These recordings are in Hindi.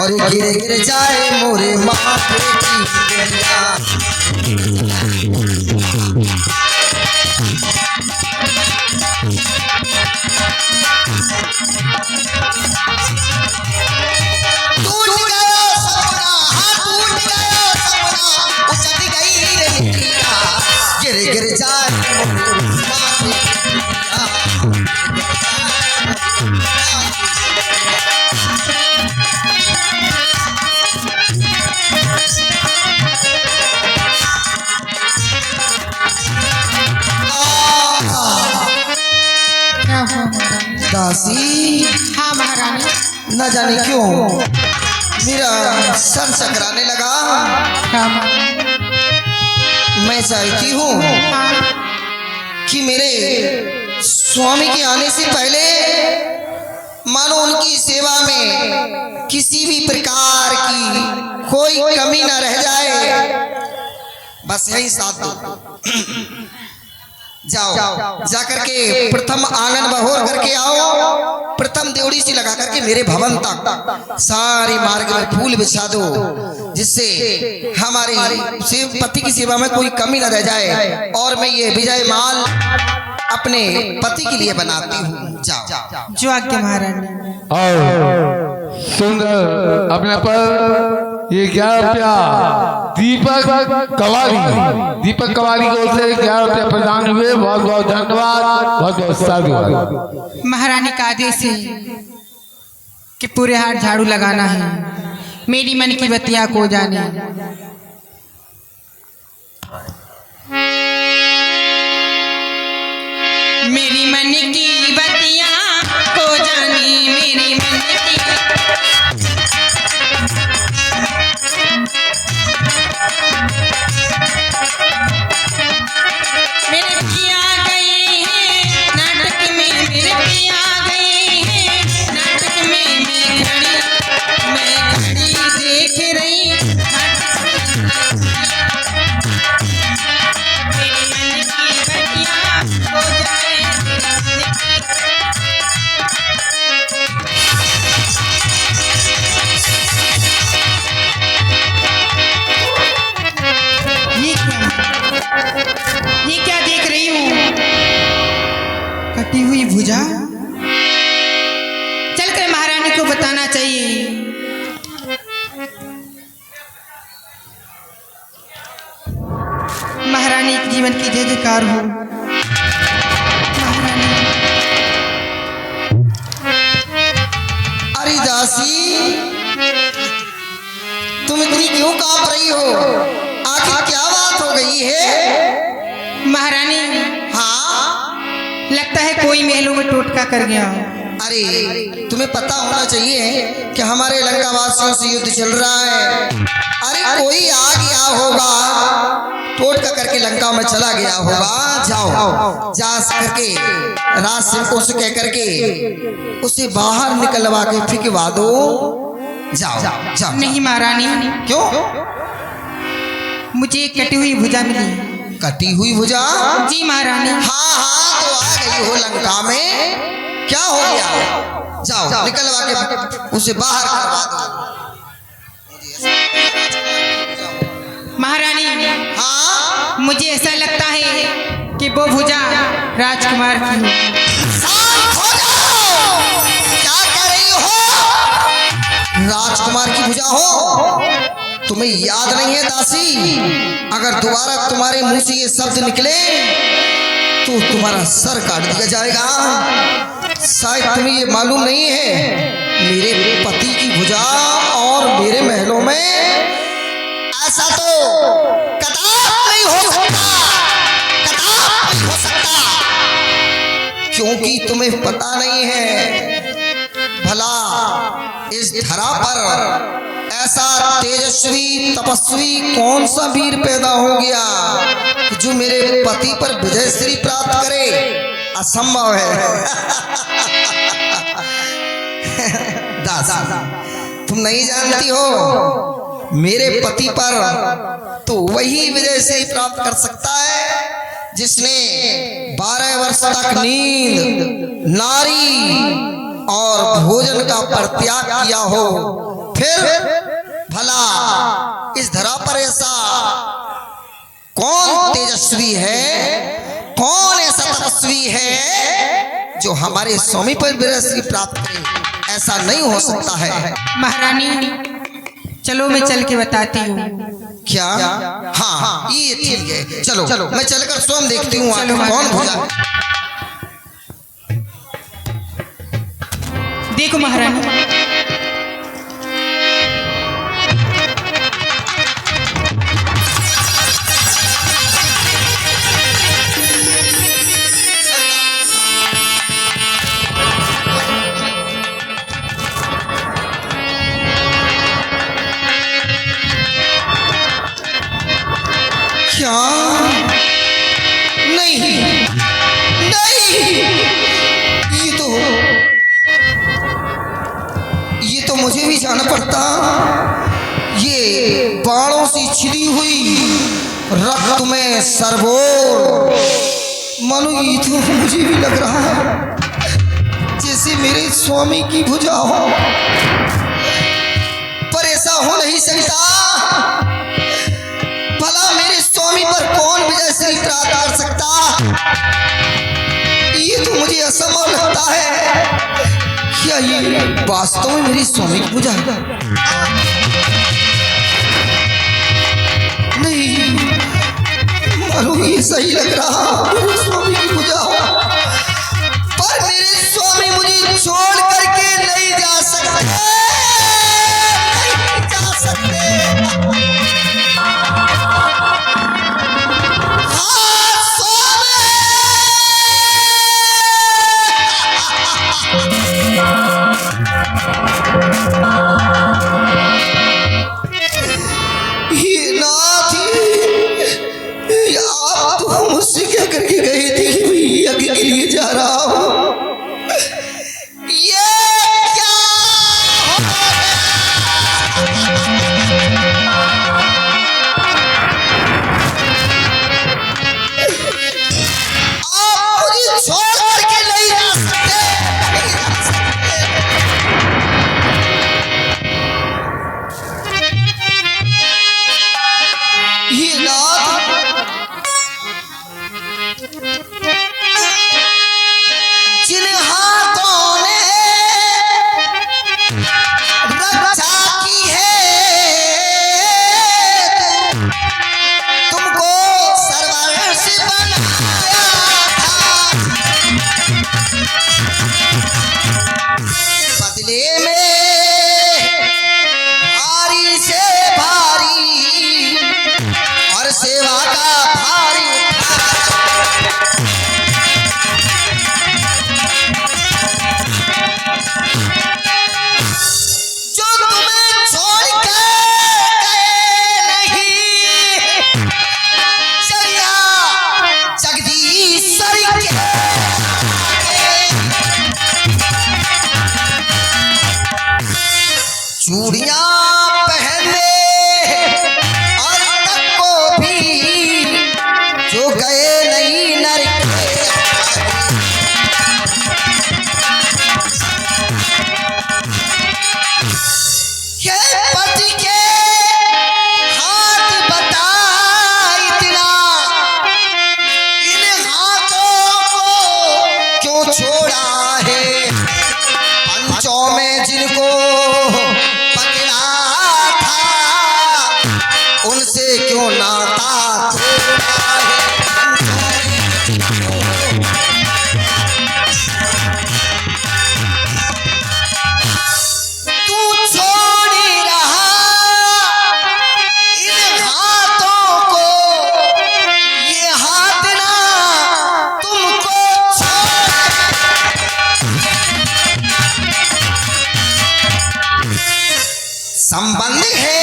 और गिर गिर जाए मोरे माथे की बेलिया। टूट गया सपना, हाँ टूट गया सपना, उचट गई रे निकिया, गिर गिर जाए मोरे माथे की बेलिया। दासी, हाँ महारानी। न जाने क्यों मेरा सर सकराने लगा। हाँ मैं चाहती हूँ कि मेरे स्वामी के आने से पहले मानो उनकी सेवा में किसी भी प्रकार की कोई कमी न रह जाए। बस यही साथ दो। जाओ जाकर के प्रथम आंगन बहोर करके आओ, प्रथम देवड़ी सी लगा करके मेरे भवन तक सारे मार्ग में फूल बिछा दो, जिससे हमारी पति की सेवा में कोई कमी न रह जाए। और मैं ये विजय माल अपने पति के लिए बनाती हूँ। जाओ। जो आज्ञा महारानी। और सुंदर अपने पर ये 11 रुपया दीपक कवारी, दीपक कवारी की ओर से 11 रुपया प्रदान हुए। बहुत बहुत धन्यवाद, बहुत बहुत साधुवाद। महारानी का आदेश है कि पूरे हाथ झाड़ू लगाना है, मेरी मन की बत्तियां को जाने। मेरी मन की बत्तियां को जाने, मेरी मन की मेरे पिया गए हैं नाटक में, मेरे पिया गए हैं नाटक में। मैं घड़ी देख रही, मेरी मन की बत्तियां हो जाए, ये क्या देख रही हूँ? कटी हुई भुजा। चलकर महारानी को बताना चाहिए। महारानी के जीवन की जय जयकार हो। महारानी। अरे दासी, तुम इतनी क्यों कांप रही हो? आखिर क्या बात हो गई है? महारानी, हाँ, लगता है कोई महलों में टोटका कर गया। अरे तुम्हें पता होना चाहिए कि हमारे लंका वासियों से युद्ध चल रहा है। अरे कोई आ गया होगा, टोटका करके लंका में चला गया होगा। जाओ जा करके राज सेवकों से कह करके उसे बाहर निकलवा के फिकवा दो। जाओ जाओ। नहीं महारानी। क्यों? मुझे कटी हुई भुजा मिली। कटी हुई भुजा? जी महारानी। हाँ हाँ, तो आ गई हो लंका में, क्या हो गया? जाओ निकलवा के उसे बाहर करवा दो। महारानी, हाँ, मुझे ऐसा लगता है कि वो भुजा राजकुमार की हो। शांत हो जाओ। क्या कर रही हो? राजकुमार की भुजा हो? तुम्हें याद नहीं है दासी, अगर दोबारा तुम्हारे मुंह से ये शब्द निकले तो तुम्हारा सर काट दिया जाएगा। शायद तुम्हें ये मालूम नहीं है, मेरे पति की भुजा और मेरे महलों में ऐसा तो कदाप नहीं हो सकता, कदाप नहीं हो सकता, क्योंकि तुम्हें पता नहीं है भला इस धरा पर ऐसा तेजस्वी तपस्वी कौन सा वीर पैदा हो गया कि जो मेरे पति पर विजय श्री प्राप्त करे। असंभव है। दादा, तुम नहीं जानती हो, मेरे पति पर तो वही विजय श्री प्राप्त कर सकता है जिसने 12 वर्ष तक नींद, नारी और भोजन का परित्याग किया हो, फिर भला इस धरा पर ऐसा कौन तेजस्वी है, कौन ऐसा तपस्वी है जो हमारे स्वामी पर विरह प्राप्त करे? ऐसा नहीं हो सकता है। महारानी चलो मैं चल के बताती हूँ। क्या? हाँ ये ठीक है, चलो चलो मैं चलकर स्वयं देखती हूँ कौन भुजा। देखो महारानी, क्या? नहीं नहीं, ये तो मुझे भी जाना पड़ता। ये बाणों से छिदी हुई रक्त में सरबोर मानो, ये तो मुझे भी लग रहा है जैसे मेरे स्वामी की भुजा हो, पर ऐसा हो नहीं सकता। भला मेरे स्वामी पर कौन विजय श्री प्राप्त कर सकता? ये तो मुझे असंभव लगता है। क्या ये वास्तव में मेरी स्वामी की पूजा है? नहीं, मानो ये सही लग रहा मेरी स्वामी की पूजा हो, पर मेरे स्वामी मुझे छोड़ करके नहीं जा सकते, नहीं जा सकते। ये नाथ, आप तो मुझसे क्या करके गए थे कि मैं यज्ञ के लिए जा रहा हूँ? ये क्या आप मुझे छोड़ करके नहीं जा सकते, नहीं जा सकते। ये नाथ, जिन हाथों ने रक्षा की है, तुमको सर्वंश बनाया था, बदले में भारी से भारी और सेवा का भारी जो तुम्हें छोड़ के गए नहीं, चलिया जगदीश्वर के चूड़ियां पहने और तक को भी जो गए नहीं नर के पति के हाथ बता इतना, इन हाथों को क्यों छोड़ा है? पंचों में जिनको पकड़ा था उनसे क्यों नाता तोड़ा है? तू छोड़ ही रहा इन हाथों को, ये हाथ ना तुमको संबंध है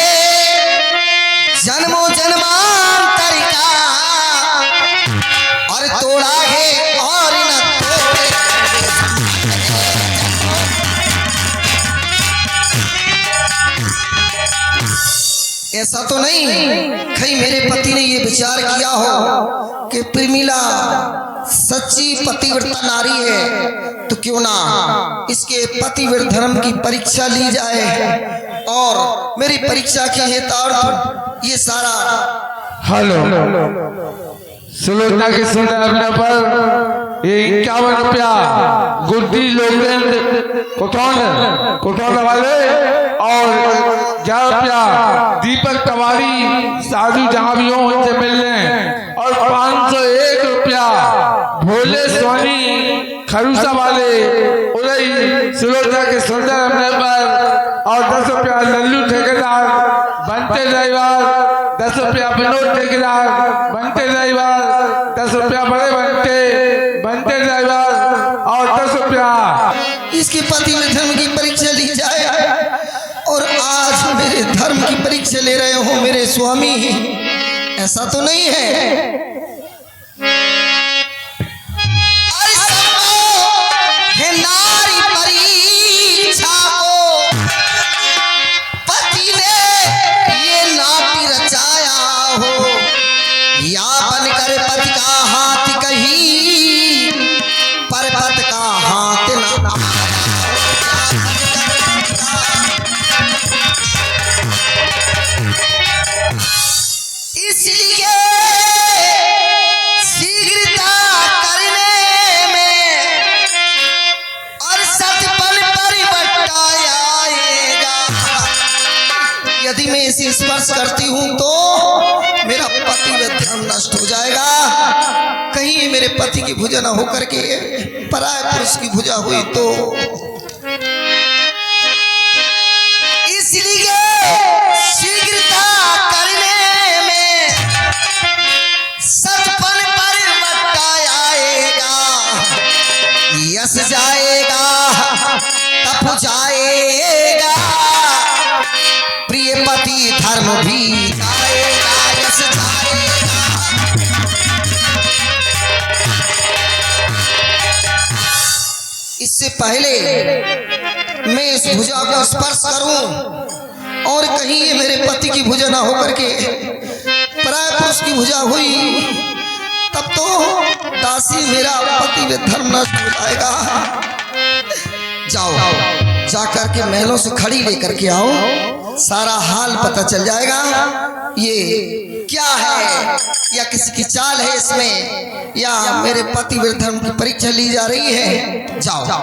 जन्मों जन्मांतर का, और तोड़ा है और न तोड़े। ऐसा तो नहीं कहीं मेरे पति ने ये विचार किया हो कि प्रेमिला सच्ची पतिव्रता नारी है, तो क्यों ना इसके पतिव्रत धर्म की परीक्षा ली जाए और मेरी परीक्षा के हेतार्थ ये सारा हेलो सुलोचना के सुंदर अपने पर ये 51 रुपया गुड्डी लोकेंद्र कोठौन वाले और 11 रुपया दीपक तिवारी साधु जहां भी हो उनसे मिलने और 501 रुपया भोले सोनी खरूसा वाले उदय सुलोचना के सुंदर अपने पर और 10 रुपया लल्लू ठेकेदार बनते ड्राइवर 10 रुपया विनोद ठेकेदार बनते ड्राइवर 10 रुपया बड़े बनते ड्राइवर और 10 रुपया इसके पति में धर्म की परीक्षा ली जाए और आज मेरे धर्म की परीक्षा ले रहे हो मेरे स्वामी, ऐसा तो नहीं है। नारी परीक्षा को पति ने ये नाटी रचाया हो, या बनकर पति का हाथ कहीं पर पति का हाथ न इसलिए शीघ्रता करने में और सतपल परिवर्तन आएगा। यदि मैं इसे स्पर्श करती हूँ तो मेरा पति व धर्म नष्ट हो जाएगा। कहीं मेरे पति की भुजा न होकर के पराय पुरुष की भुजा हुई तो इसलिए शीघ्रता करने में सतपल परिवर्तन आएगा। यश जाएगा तप जाएगा, प्रिय पति धर्म भी जाएगा, यश जाएगा। इससे पहले मैं इस भुजा को स्पर्श करूं और कहीं ये मेरे पति की भुजा ना होकर के पराय पुरुष की भुजा हुई तब तो दासी मेरा पति व धर्म नष्ट हो जाएगा। जाओ जाकर के महलों से खड़ी लेकर के आओ, सारा हाल पता चल जाएगा। ये क्या है, या किसी की चाल है इसमें, या मेरे पति व धर्म की परीक्षा ली जा रही है। जाओ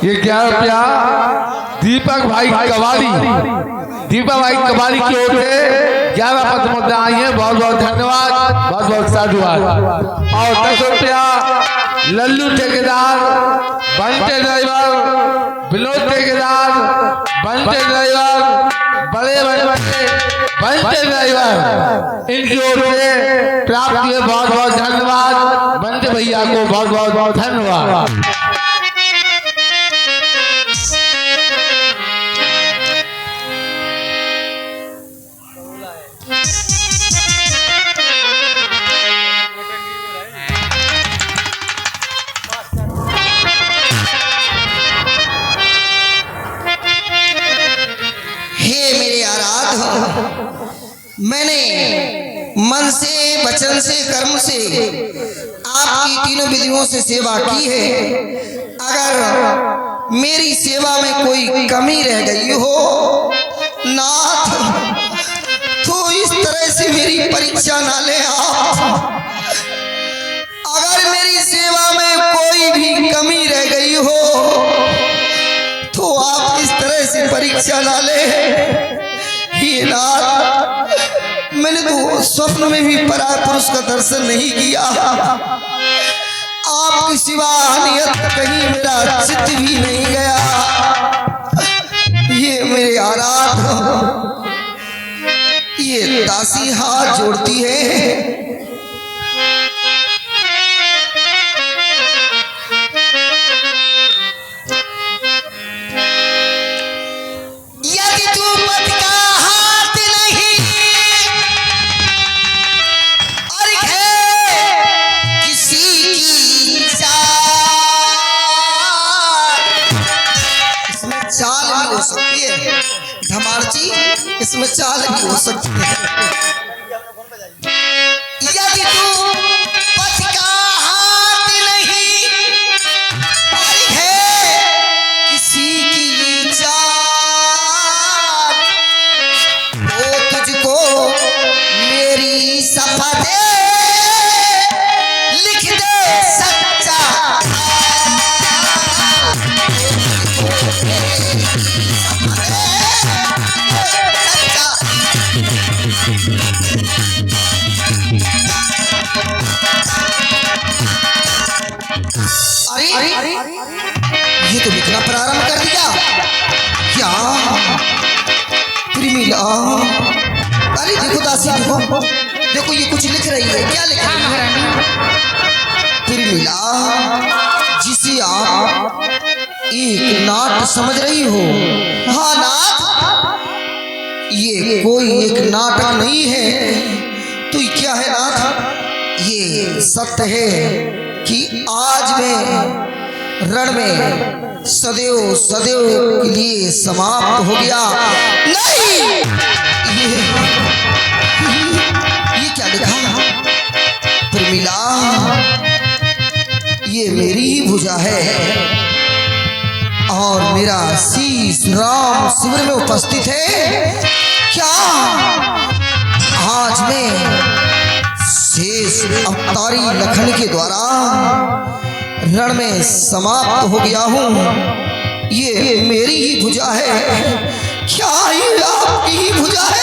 ये 11 रुपया दीपक भाई कवाली की ओर से 11 पद मुद्दा आई है। बहुत बहुत धन्यवाद, बहुत बहुत साधुवाद। और 10 रुपया लल्लू ठेकेदार बनते ड्राइवर विनोद ठेकेदार बनते ड्राइवर बड़े बनते ड्राइवर इनकी ओर से प्राप्त हुए। बहुत बहुत धन्यवाद बनते भैया को, बहुत बहुत धन्यवाद। मैंने मन से, वचन से, कर्म से आपकी तीनों विधियों से सेवा की है। अगर मेरी सेवा में कोई कमी रह गई हो नाथ, तो इस तरह से मेरी परीक्षा ना ले आप। अगर मेरी सेवा में कोई भी कमी रह गई हो तो आप इस तरह से परीक्षा ना ले। मैंने तो स्वप्न में भी पराय पुरुष का दर्शन नहीं किया, आपकी सिवा नियत कहीं मेरा चित्त भी नहीं गया। ये मेरे आराध, ये दासी हाथ जोड़ती है। सकती है, धमार्ची इसमें चाल भी हो सकती है। यदि तू पथ का हाथ नहीं और है किसी की चाल, तो तुझको मेरी शपथ लिख दे सच्चा। अरे ये तो लिखना प्रारंभ कर दिया क्या प्रेमिला? अरे देखो दासी, देखो देखो ये कुछ लिख रही है, क्या लिख रही है? प्रेमिला, जिसे आप एक नाट समझ रही हो, हाँ नाट, ये कोई एक नाटक नहीं है। तो ये क्या है नाथ? ये सत्य है कि आज में रण में सदैव सदैव के लिए समाप्त हो गया। नहीं, ये क्या लिखा? प्रेमिला, ये मेरी ही भुजा है और मेरा शीश राम शिविर में उपस्थित है। क्या आज मैं शेष अवतारी लखन के द्वारा रण में समाप्त हो गया हूँ? ये मेरी ही भुजा है। क्या ये आपकी ही भुजा है?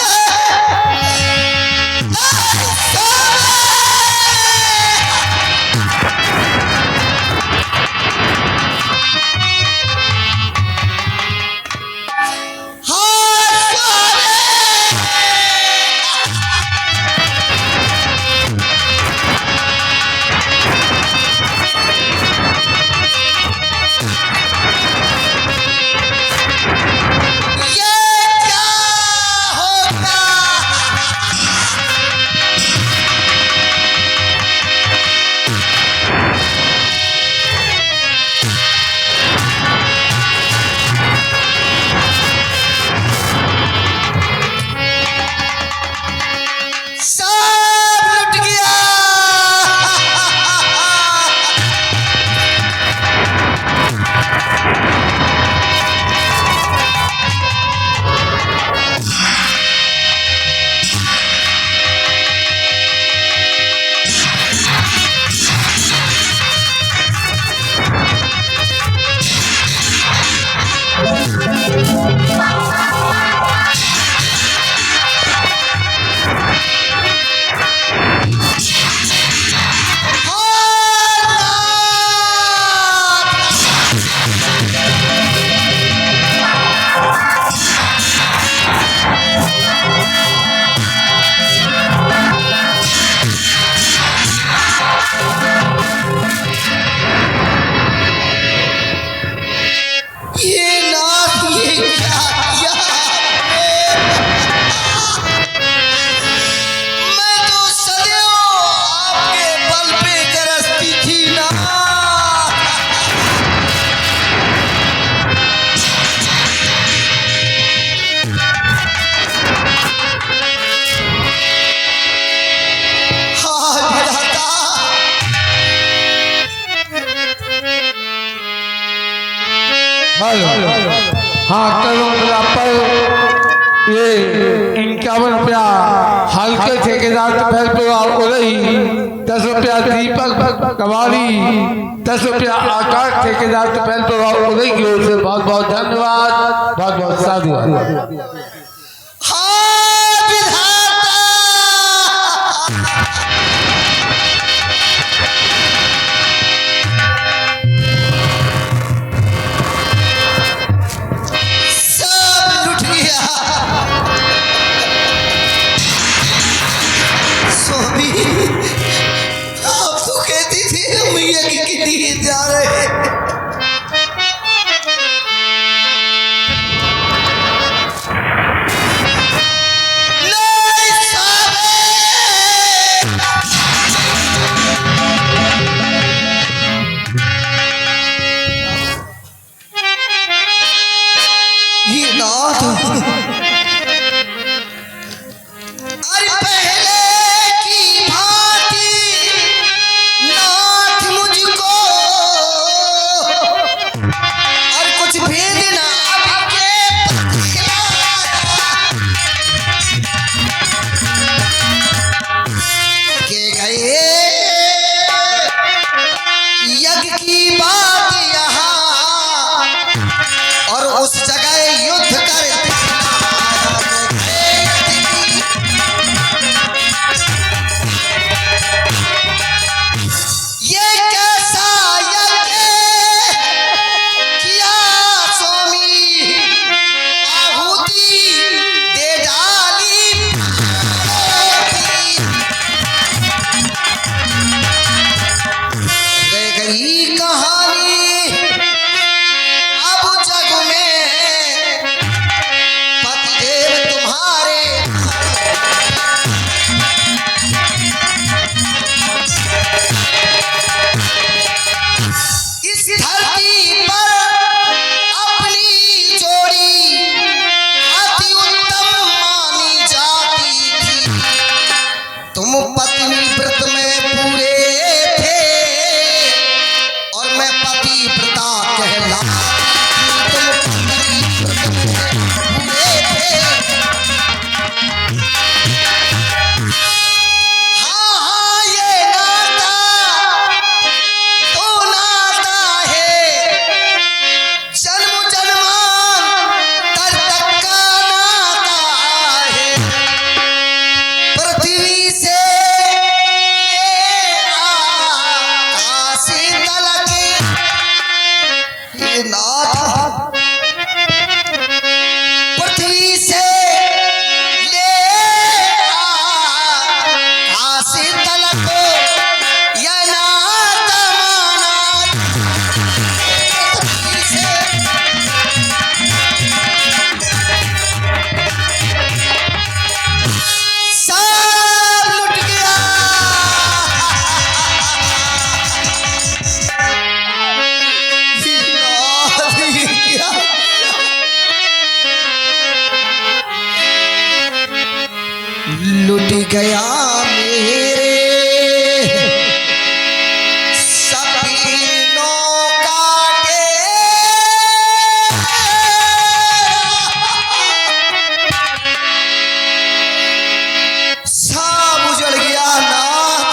हाँ, करोड़ पर ये 51 रुपया हल्के ठेकेदार पहल पर रही, 10 रुपया दीपक कवाली, 10 रुपया आकाश ठेकेदार पहल पर रही की ओर से बहुत बहुत धन्यवाद, बहुत बहुत साधुवाद। आप तो कहती थी मैया की कितनी जा रहे हैं। नाथ, अरे पहले की भांति नाथ मुझको और कुछ भेद ना के गए यज्ञ की बात यहाँ और उस जगह युद्ध कर ये कैसा यज्ञ किया स्वामी, आहुति दे डाली रह गई कहानी अब जग में पतिदेव तुम्हारे। इस धरती पर अपनी जोड़ी अति उत्तम मानी जाती थी। तुम पत्नी व्रत में पूरे थे और मैं पतिव्रता कहलाती थी। तुम पत्नी व्रत में पूरे थे। हाँ हाँ ये नाता तो नाता है, जन्म जन्मांतर तक का नाता है। पृथ्वी से आकाश तलक ये नाथ, पृथ्वी से ले आकाश तलक ये नाथ माना। पृथ्वी से सब लुट गया। लुट गया मेरे सपनों का डेरा। सब उजड़ गया नाथ,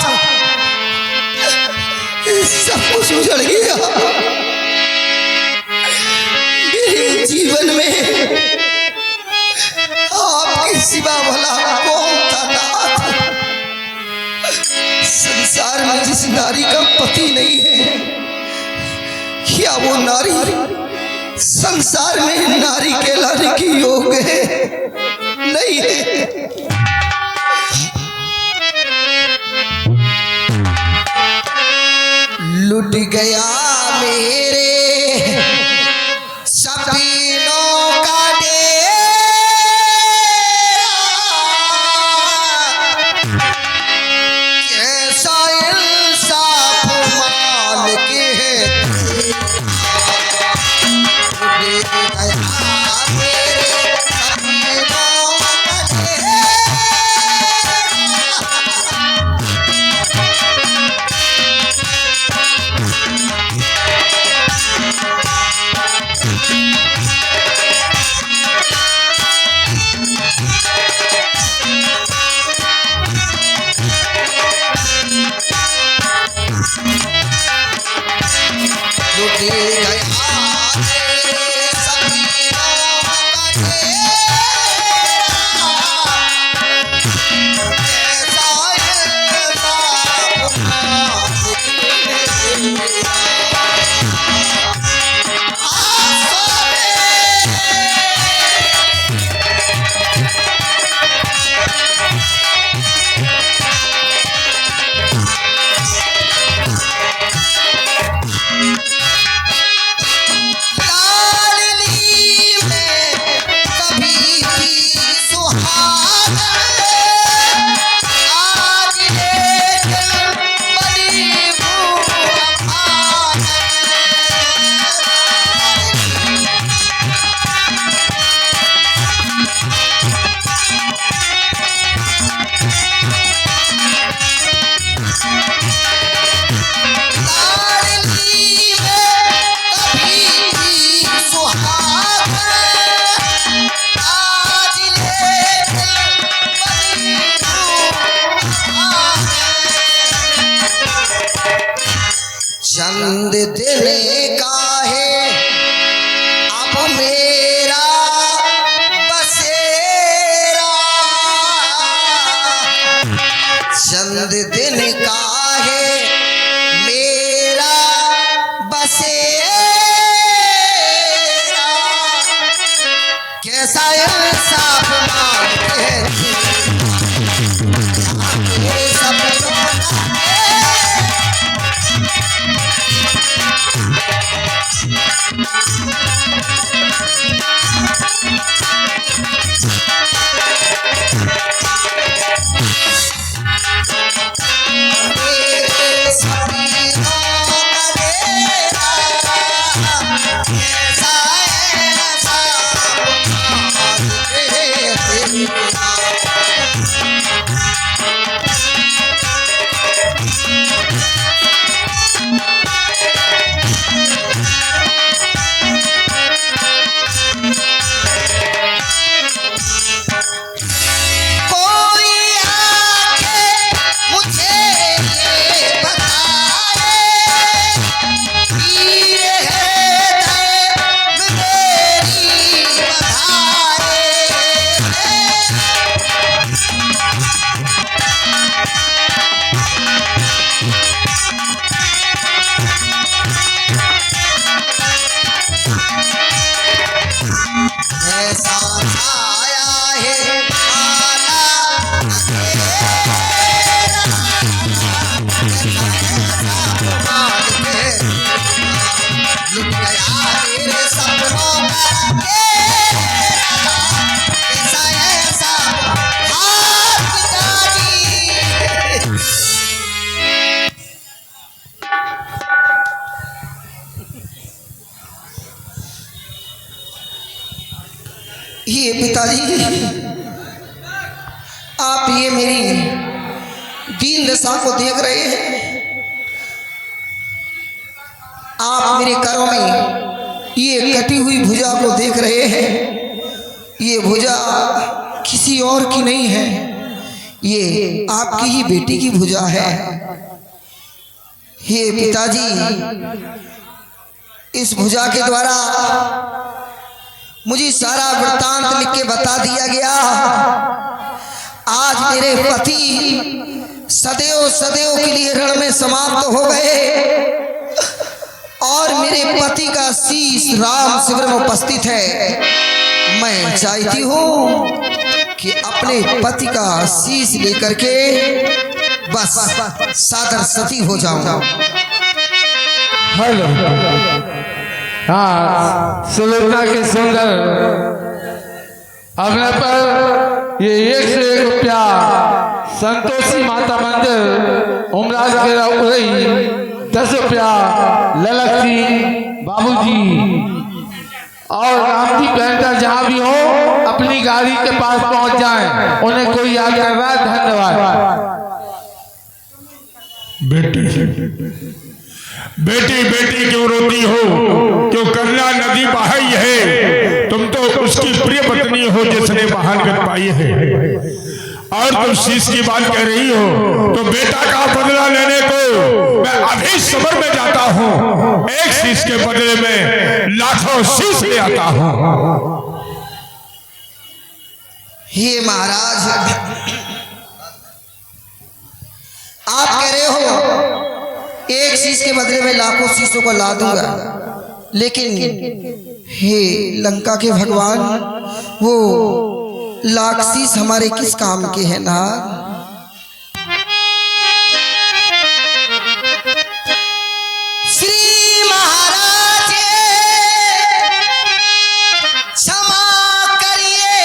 सब कुछ उजड़ गया। मेरे जीवन में आपके सिवा भला कौन था नाथ। संसार में जिस नारी का पति नहीं है, क्या वो नारी संसार में नारी कहलाने की योग्य है? नहीं है। लुट गया मेरे सपनों का डेरा। कैसा इंसाफ मालिक है। लुट गया मेरे सपनों का डेरा। लुट गया मेरे सपनों का डेरा। कैसा इंसाफ मालिक है। लाडली में चंद दिन का है अब मेरा बसेरा, चंद दिन का है मेरा बसेरा, कैसा इंसाफ मांगते हैं ये सब ये पिताजी, आप ये मेरी दीन दशा को देख रहे हैं। आप मेरे करों में ये कटी हुई भुजा को देख रहे हैं। ये भुजा किसी और की नहीं है, ये आपकी ही बेटी की भुजा है। ये पिताजी, इस भुजा के द्वारा मुझे सारा वृत्तांत लिख के बता दिया गया। आज मेरे पति सदैव सदैव के लिए रण में समाप्त हो गए और मेरे पति का शीश राम शिविर में उपस्थित है। मैं चाहती हूँ कि अपने पति का शीश लेकर के बस सादर सती हो जाऊं। हेलो, हाँ, सुलोचना के सुंदर अपने पर ये 1 से 1 रुपया संतोषी माता मंदिर उमराज के उरई 10 रुपया ललक सिंह बाबूजी और रामजी पेंटर जहाँ भी हो अपनी गाड़ी के पास पहुंच जाएं। उन्हें कोई याद कर रहा है। धन्यवाद। बेटी बेटी क्यों रोती हो, क्यों करुणा नदी बहाई है। तुम तो उसकी प्रिय पत्नी हो जिसने महानगत पाई है, और तुम शीश की बात कह रही हो। तो बेटा का बदला लेने को मैं अभी सबर में जाता हूँ। एक शीश के बदले में लाखों शीश ले आता हूँ। ये महाराज, आप कह रहे हो एक शीश के बदले में लाखों शीशों को ला दूंगा, लेकिन हे लंका के भगवान, वो लाख शीश हमारे किस काम के हैं ना। श्री महाराज क्षमा करिए,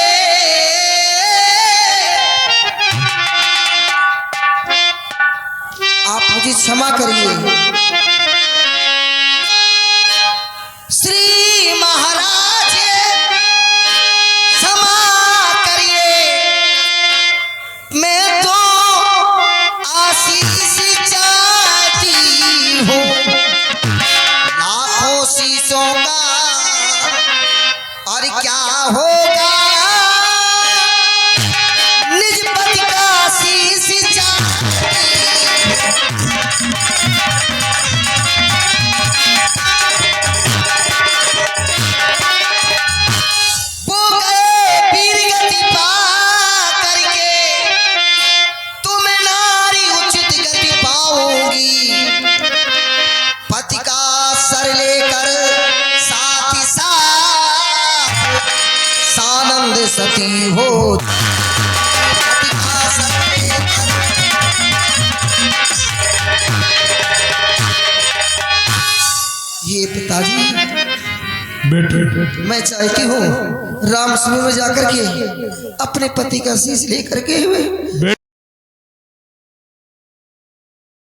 आप मुझे क्षमा करिए। श्री महाराज क्षमा करिए, मैं तो आशीष चाहती हूँ लाखों शीशों का, और क्या होगा निज पति का शीश चाहती हूँ। बांध सती हो। पति का सत्य ये पिताजी बेटे मैं चाहती हूँ राम सुमी में जाकर के अपने पति का शीश लेकर के हुए